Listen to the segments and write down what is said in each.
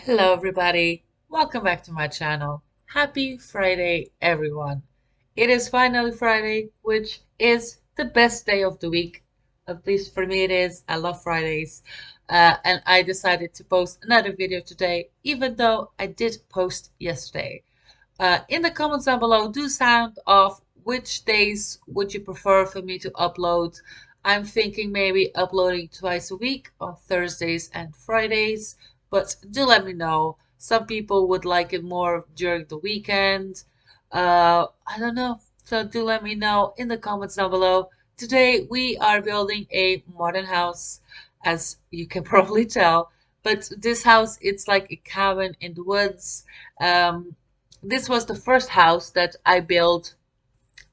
Hello, everybody. Welcome back to my channel. Happy Friday, everyone. It is finally Friday, which is the best day of the week. At least for me, it is. I love Fridays. And I decided to post another video today, even though I did post yesterday. In the comments down below, do sound off which days would you prefer for me to upload. I'm thinking maybe uploading twice a week on Thursdays and Fridays, but do let me know. Some people would like it more during the weekend. I don't know. So do let me know in the comments down below. Today we are building a modern house, as you can probably tell. But this house, it's like a cabin in the woods. This was the first house that I built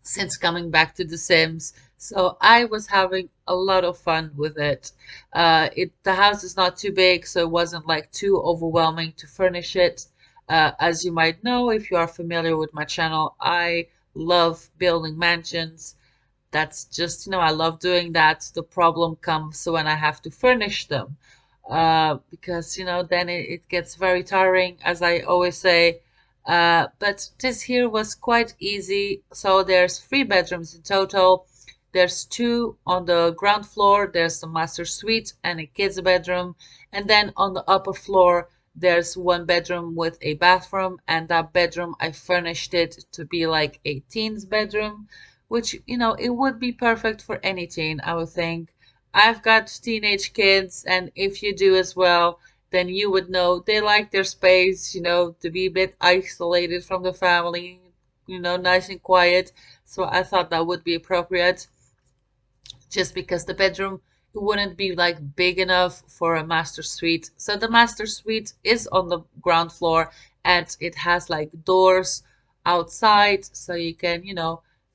since coming back to The Sims. So I was having a lot of fun with it. The house is not too big, so it wasn't like too overwhelming to furnish it. As you might know, if you are familiar with my channel, I love building mansions. That's just, I love doing that. The problem comes when I have to furnish them. Because, then it gets very tiring, as I always say. But this here was quite easy. So there's three bedrooms in total. There's two on the ground floor. There's the master suite and a kids bedroom. And then on the upper floor, there's one bedroom with a bathroom. And that bedroom, I furnished it to be like a teen's bedroom, which, it would be perfect for any teen, I would think. I've got teenage kids, and if you do as well, then you would know they like their space, to be a bit isolated from the family, nice and quiet. So I thought that would be appropriate just because the bedroom wouldn't be like big enough for a master suite. So the master suite is on the ground floor and it has like doors outside so you can,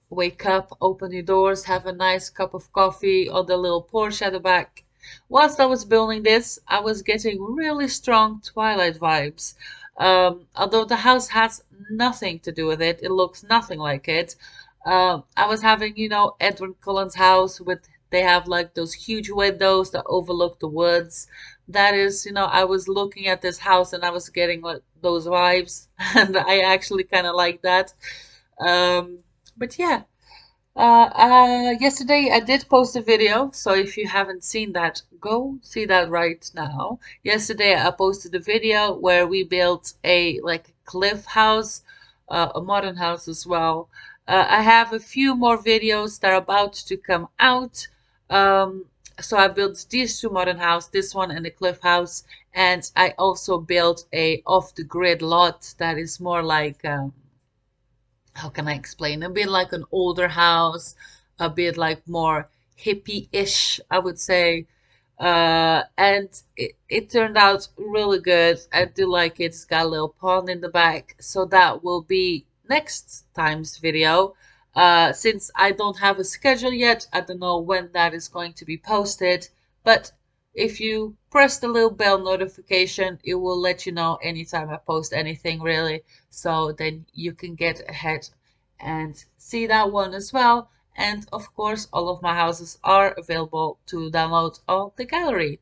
wake up, open your doors, have a nice cup of coffee on the little porch at the back. Whilst I was building this, I was getting really strong Twilight vibes. Although the house has nothing to do with it, it looks nothing like it. I was having, Edward Cullen's house with they have like those huge windows that overlook the woods. That is, I was looking at this house and I was getting like those vibes, and I actually kind of like that. Um, but yeah, yesterday I did post a video, so if you haven't seen that, go see that right now. Yesterday I posted a video where we built a like cliff house, a modern house as well. I have a few more videos that are about to come out. Um, so I built these two modern house, this one and the cliff house, and I also built a off the grid lot that is more like how can I explain? A bit like an older house, a bit like more hippie-ish, I would say. And it turned out really good. I do like it. It's got a little pond in the back. So that will be next time's video. Since I don't have a schedule yet, I don't know when that is going to be posted. But if you press the little bell notification, it will let you know anytime I post anything really. So then you can get ahead and see that one as well. And of course, all of my houses are available to download on the gallery.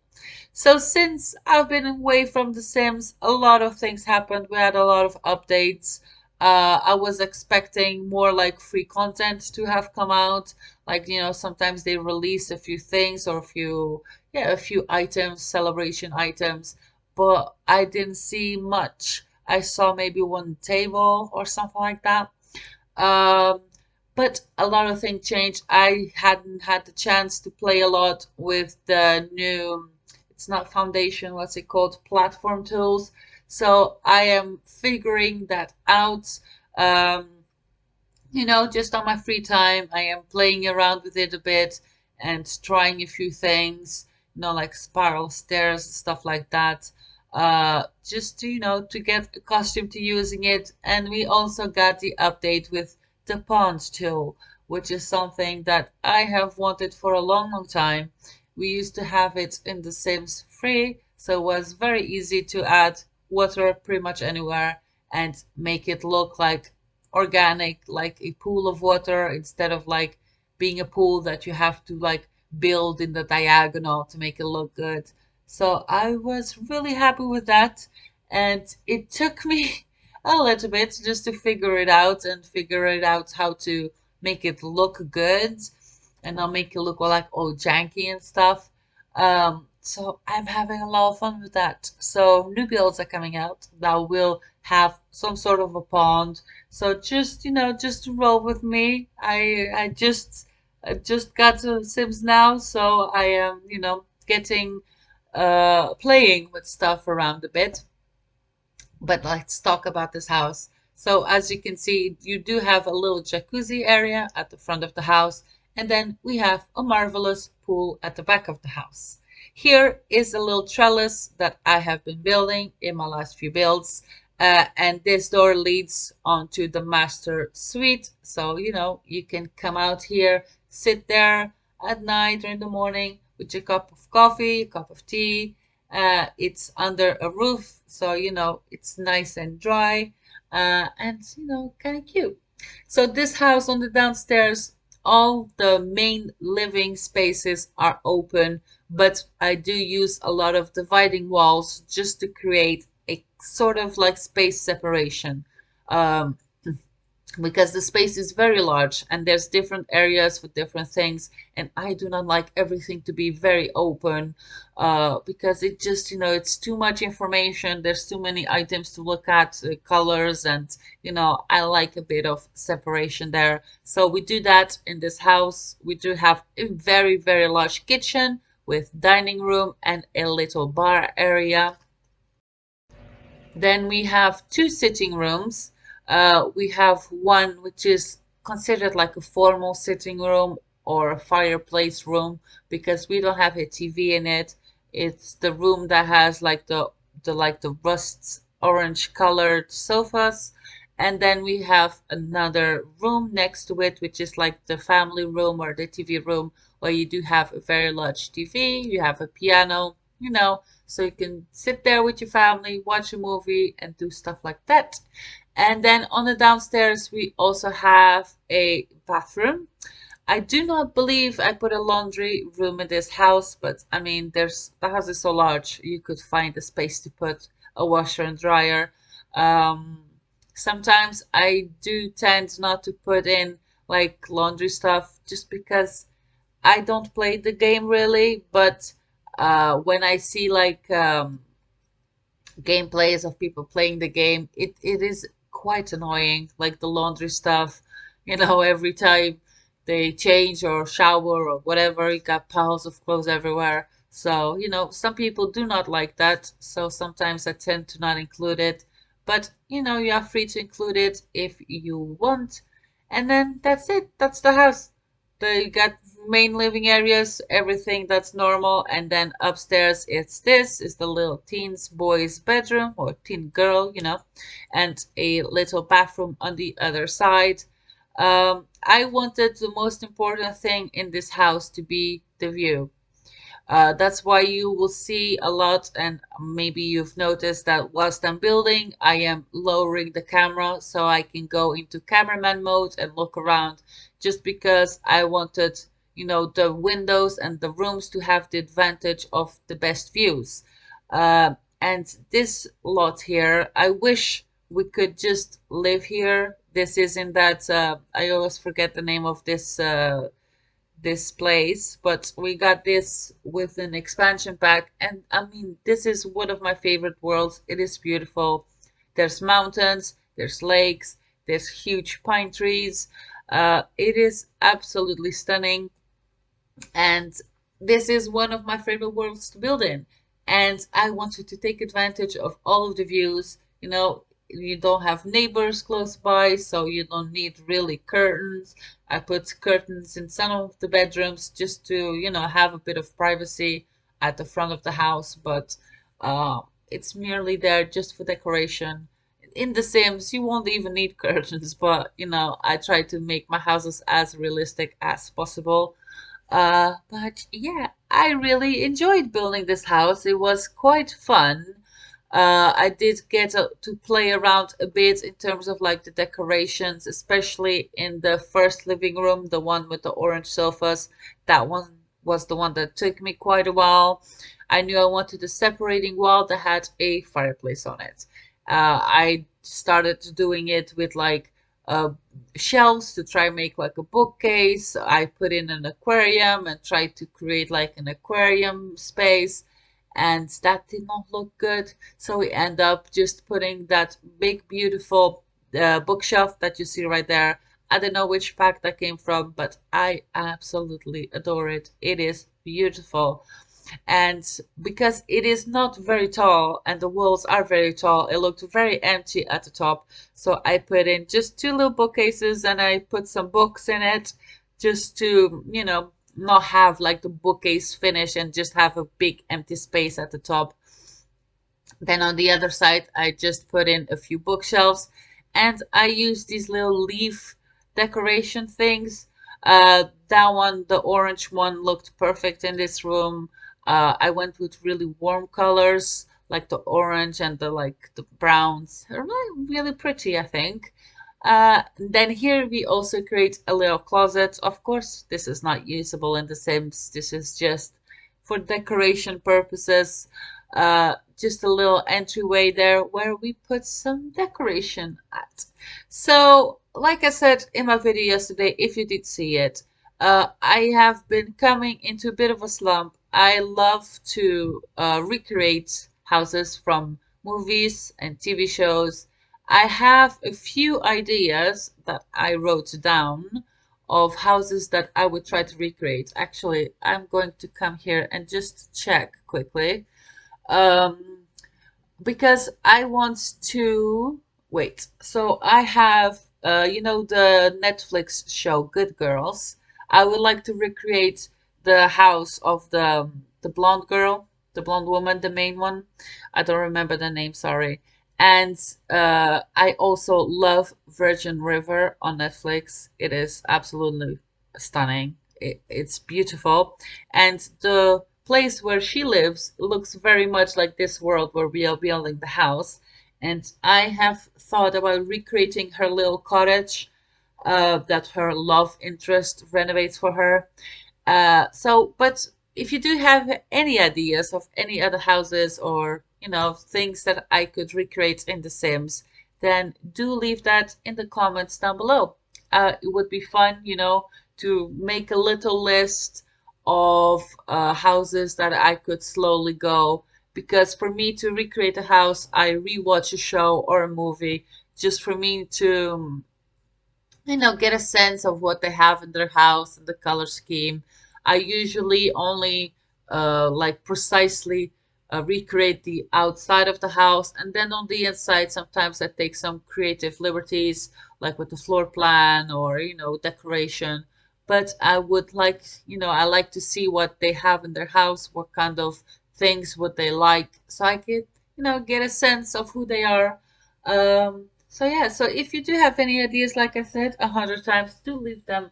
So since I've been away from The Sims, a lot of things happened. We had a lot of updates. I was expecting more like free content to have come out. Like, sometimes they release a few things or a few items, celebration items, but I didn't see much. I saw maybe one table or something like that. Um, but a lot of things changed. I hadn't had the chance to play a lot with the new, it's not foundation, what's it called? Platform tools. So I am figuring that out. Um, just on my free time, I am playing around with it a bit and trying a few things, like spiral stairs, stuff like that. Just to, to get accustomed to using it. And we also got the update with the pond tool, which is something that I have wanted for a long, long time. We used to have it in The Sims free, so it was very easy to add water pretty much anywhere and make it look like organic, like a pool of water instead of like being a pool that you have to like build in the diagonal to make it look good. So I was really happy with that. and it took me a little bit just to figure it out and figure it out how to make it look good and not make it look like all janky and stuff. So I'm having a lot of fun with that. So new builds are coming out that will have some sort of a pond. So just just roll with me. I just got to Sims now, so I am getting playing with stuff around a bit. But let's talk about this house. So as you can see, you do have a little jacuzzi area at the front of the house, and then we have a marvelous pool at the back of the house. Here is a little trellis that I have been building in my last few builds, and this door leads onto the master suite. So, you can come out here, sit there at night or in the morning with your cup of coffee, cup of tea. It's under a roof, so it's nice and dry, and kind of cute. So this house on the downstairs, all the main living spaces are open, but I do use a lot of dividing walls just to create a sort of like space separation. Um, because the space is very large and there's different areas for different things, and I do not like everything to be very open, because it just it's too much information, there's too many items to look at, colors, and I like a bit of separation there. So we do that in this house. We do have a very, very large kitchen with dining room and a little bar area. Then we have two sitting rooms. We have one which is considered like a formal sitting room or a fireplace room because we don't have a TV in it. It's the room that has like the rust orange colored sofas. And then we have another room next to it, which is like the family room or the TV room, where you do have a very large TV, you have a piano, so you can sit there with your family, watch a movie, and do stuff like that. And then on the downstairs, we also have a bathroom. I do not believe I put a laundry room in this house, but I mean, the house is so large, you could find a space to put a washer and dryer. Um, Sometimes I do tend not to put in like laundry stuff just because I don't play the game really, but when I see like gameplays of people playing the game, it is quite annoying. Like the laundry stuff, every time they change or shower or whatever, you got piles of clothes everywhere. So, some people do not like that. So sometimes I tend to not include it. But, you are free to include it if you want. And then that's it. That's the house. You got main living areas, everything that's normal, and then upstairs this is the little teens boys bedroom or teen girl, and a little bathroom on the other side. I wanted the most important thing in this house to be the view. That's why you will see a lot, and maybe you've noticed that whilst I'm building, I am lowering the camera so I can go into cameraman mode and look around, just because I wanted, the windows and the rooms to have the advantage of the best views. And this lot here, I wish we could just live here. This is in that, I always forget the name of this place, but we got this with an expansion pack, and I mean, this is one of my favorite worlds. It is beautiful. There's mountains, there's lakes, there's huge pine trees. It is absolutely stunning, and this is one of my favorite worlds to build in. And I wanted to take advantage of all of the views. You don't have neighbors close by, so you don't need really curtains. I put curtains in some of the bedrooms just to, have a bit of privacy at the front of the house, but it's merely there just for decoration. In The Sims, you won't even need curtains, but I try to make my houses as realistic as possible. But yeah, I really enjoyed building this house. It was quite fun. I did get to play around a bit in terms of like the decorations, especially in the first living room, the one with the orange sofas. That one was the one that took me quite a while. I knew I wanted a separating wall that had a fireplace on it. I started doing it with like uh, shelves to try and make like a bookcase. I put in an aquarium and tried to create like an aquarium space, and that did not look good. So we end up just putting that big, beautiful bookshelf that you see right there. I don't know which pack that came from, but I absolutely adore it. It is beautiful. And because it is not very tall and the walls are very tall, it looked very empty at the top. So I put in just two little bookcases and I put some books in it just to, not have like the bookcase finish and just have a big empty space at the top. Then on the other side, I just put in a few bookshelves and I used these little leaf decoration things. That one, the orange one, looked perfect in this room. I went with really warm colors like the orange and the browns. They're really, really pretty, I think. Then here we also create a little closet. Of course, this is not usable in The Sims. This is just for decoration purposes. Just a little entryway there where we put some decoration at. So, like I said in my video yesterday, if you did see it, I have been coming into a bit of a slump. I love to recreate houses from movies and TV shows. I have a few ideas that I wrote down of houses that I would try to recreate. Actually, I'm going to come here and just check quickly. Um, because I want to wait. So I have, the Netflix show Good Girls. I would like to recreate the house of the blonde girl, the blonde woman, the main one. I don't remember the name, sorry. And I also love Virgin River on Netflix. It is absolutely stunning. It's beautiful. And the place where she lives looks very much like this world where we are building the house. And I have thought about recreating her little cottage that her love interest renovates for her. But if you do have any ideas of any other houses or, things that I could recreate in The Sims, then do leave that in the comments down below. It would be fun, to make a little list of houses that I could slowly go. Because for me to recreate a house, I rewatch a show or a movie just for me to get a sense of what they have in their house and the color scheme. I usually only like precisely recreate the outside of the house, and then on the inside, sometimes I take some creative liberties, like with the floor plan or decoration. But I would like, I like to see what they have in their house, what kind of things would they like, so I could, get a sense of who they are. So yeah, so if you do have any ideas, like I said 100 times, do leave them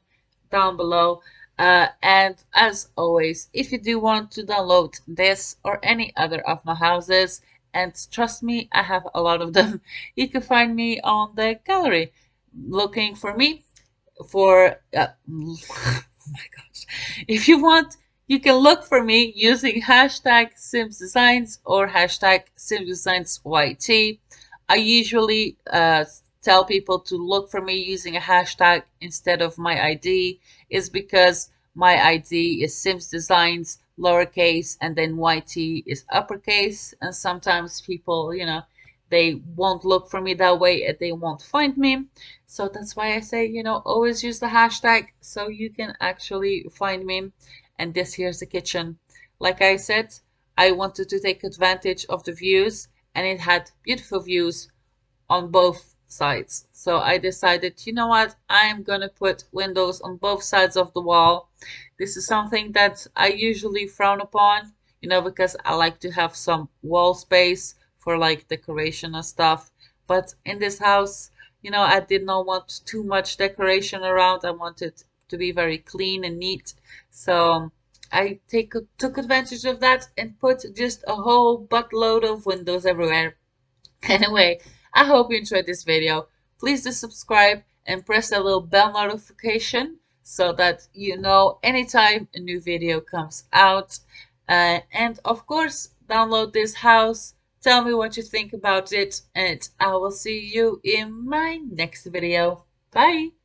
down below. And as always, if you do want to download this or any other of my houses, and trust me, I have a lot of them, you can find me on the gallery looking for me for oh my gosh. If you want, you can look for me using hashtag simsdesigns or hashtag simsdesignsyt. I usually tell people to look for me using a hashtag instead of my ID, is because my ID is simsdesigns lowercase and then YT is uppercase, and sometimes people, they won't look for me that way and they won't find me. So that's why I say, always use the hashtag so you can actually find me. And this here's the kitchen. Like I said, I wanted to take advantage of the views, and it had beautiful views on both sides. So I decided, you know what, I'm gonna put windows on both sides of the wall. This is something that I usually frown upon, because I like to have some wall space for like decoration and stuff. But in this house, I did not want too much decoration around. I wanted to be very clean and neat. So took advantage of that and put just a whole buttload of windows everywhere. Anyway, I hope you enjoyed this video. Please do subscribe and press that little bell notification so that you know anytime a new video comes out. And of course, download this house. Tell me what you think about it, and I will see you in my next video. Bye!